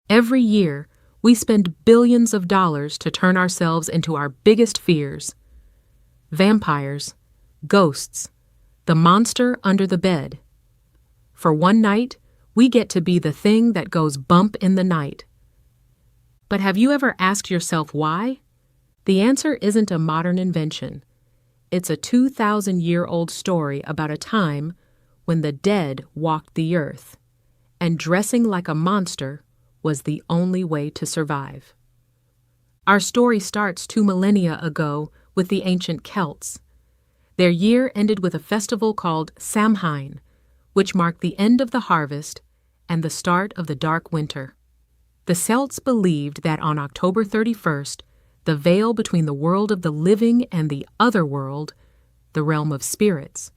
Every year, we spend billions of dollars to turn ourselves into our biggest fears. Vampires, ghosts, the monster under the bed. For one night, we get to be the thing that goes bump in the night. But have you ever asked yourself why? The answer isn't a modern invention. It's a 2,000-year-old story about a time when the dead walked the earth, and dressing like a monster was the only way to survive. Our story starts 2 millennia ago with the ancient Celts. Their year ended with a festival called Samhain, which marked the end of the harvest and the start of the dark winter. The Celts believed that on October 31st, the veil between the world of the living and the other world, the realm of spirits,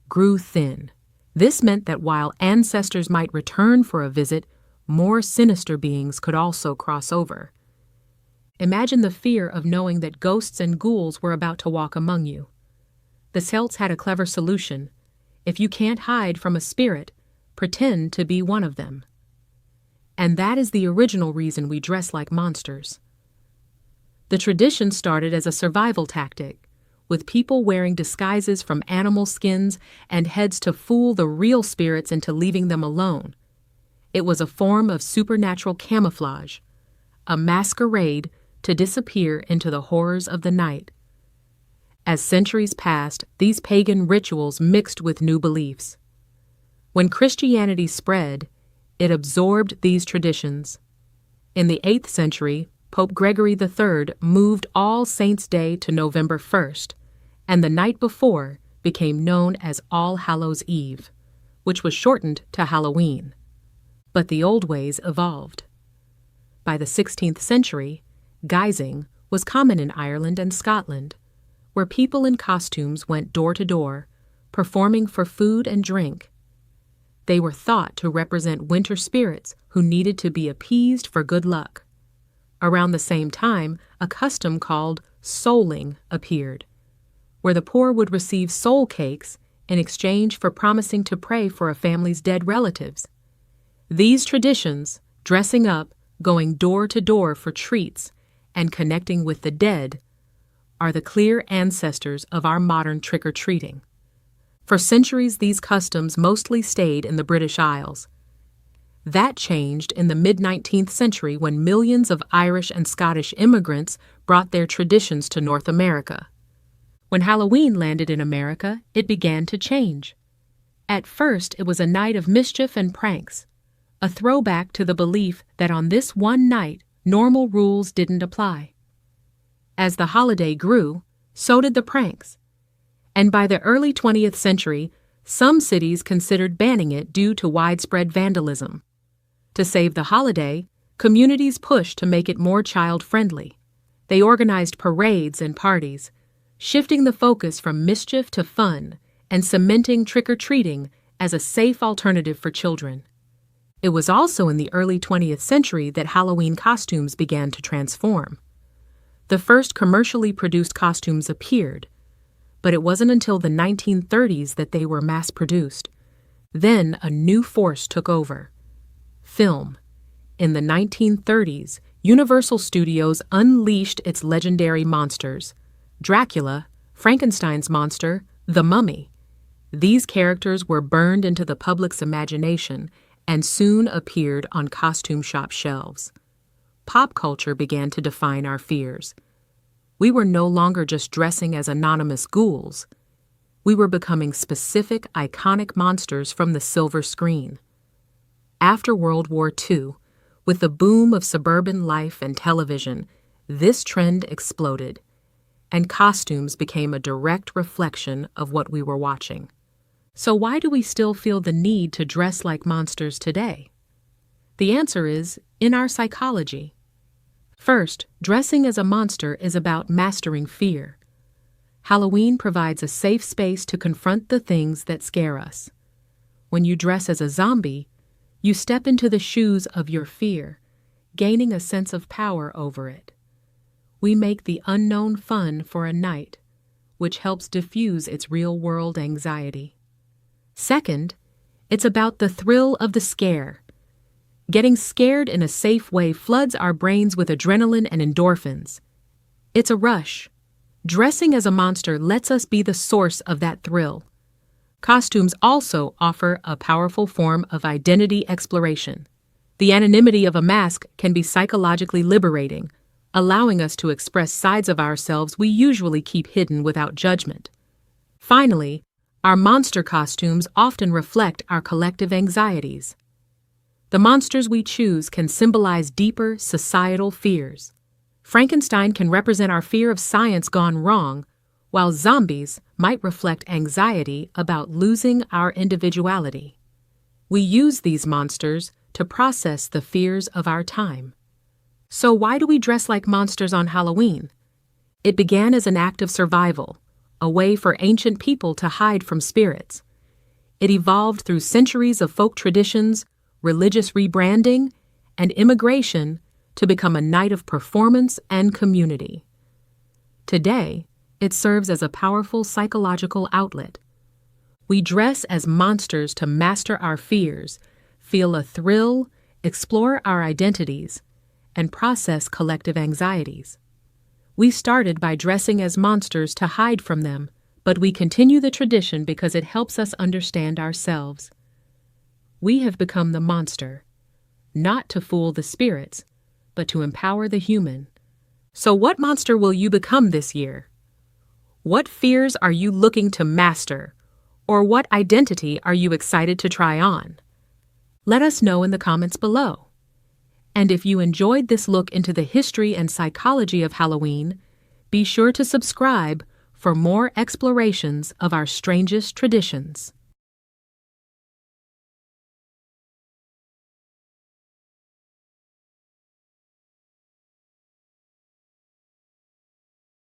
grew thin. This meant that while ancestors might return for a visit, more sinister beings could also cross over. Imagine the fear of knowing that ghosts and ghouls were about to walk among you. The Celts had a clever solution. If you can't hide from a spirit, pretend to be one of them. And that is the original reason we dress like monsters. The tradition started as a survival tactic, with people wearing disguises from animal skins and heads to fool the real spirits into leaving them alone. It was a form of supernatural camouflage, a masquerade to disappear into the horrors of the night. As centuries passed, these pagan rituals mixed with new beliefs. When Christianity spread, it absorbed these traditions. In the 8th century, Pope Gregory III moved All Saints' Day to November 1st, and the night before became known as All Hallows' Eve, which was shortened to Halloween. But the old ways evolved. By the 16th century, guising was common in Ireland and Scotland, where people in costumes went door to door, performing for food and drink. They were thought to represent winter spirits who needed to be appeased for good luck. Around the same time, a custom called souling appeared, where the poor would receive soul cakes in exchange for promising to pray for a family's dead relatives. These traditions, dressing up, going door to door for treats, and connecting with the dead, are the clear ancestors of our modern trick-or-treating. For centuries, these customs mostly stayed in the British Isles. That changed in the mid-19th century when millions of Irish and Scottish immigrants brought their traditions to North America. When Halloween landed in America, it began to change. At first, it was a night of mischief and pranks, a throwback to the belief that on this one night, normal rules didn't apply. As the holiday grew, so did the pranks. And by the early 20th century, some cities considered banning it due to widespread vandalism. To save the holiday, communities pushed to make it more child-friendly. They organized parades and parties, shifting the focus from mischief to fun and cementing trick-or-treating as a safe alternative for children. It was also in the early 20th century that Halloween costumes began to transform. The first commercially produced costumes appeared, but it wasn't until the 1930s that they were mass-produced. Then a new force took over: film. In the 1930s, Universal Studios unleashed its legendary monsters: Dracula, Frankenstein's monster, the Mummy. These characters were burned into the public's imagination and soon appeared on costume shop shelves. Pop culture began to define our fears. We were no longer just dressing as anonymous ghouls. We were becoming specific, iconic monsters from the silver screen. After World War II, with the boom of suburban life and television, this trend exploded, and costumes became a direct reflection of what we were watching. So why do we still feel the need to dress like monsters today? The answer is in our psychology. First, dressing as a monster is about mastering fear. Halloween provides a safe space to confront the things that scare us. When you dress as a zombie, you step into the shoes of your fear, gaining a sense of power over it. We make the unknown fun for a night, which helps diffuse its real-world anxiety. Second, it's about the thrill of the scare. Getting scared in a safe way floods our brains with adrenaline and endorphins. It's a rush. Dressing as a monster lets us be the source of that thrill. Costumes also offer a powerful form of identity exploration. The anonymity of a mask can be psychologically liberating, allowing us to express sides of ourselves we usually keep hidden without judgment. Finally, our monster costumes often reflect our collective anxieties. The monsters we choose can symbolize deeper societal fears. Frankenstein can represent our fear of science gone wrong, while zombies might reflect anxiety about losing our individuality. We use these monsters to process the fears of our time. So why do we dress like monsters on Halloween? It began as an act of survival, a way for ancient people to hide from spirits. It evolved through centuries of folk traditions, religious rebranding, and immigration to become a night of performance and community. Today, it serves as a powerful psychological outlet. We dress as monsters to master our fears, feel a thrill, explore our identities, and process collective anxieties. We started by dressing as monsters to hide from them, but we continue the tradition because it helps us understand ourselves. We have become the monster, not to fool the spirits, but to empower the human. So what monster will you become this year? What fears are you looking to master? Or what identity are you excited to try on? Let us know in the comments below. And if you enjoyed this look into the history and psychology of Halloween, be sure to subscribe for more explorations of our strangest traditions.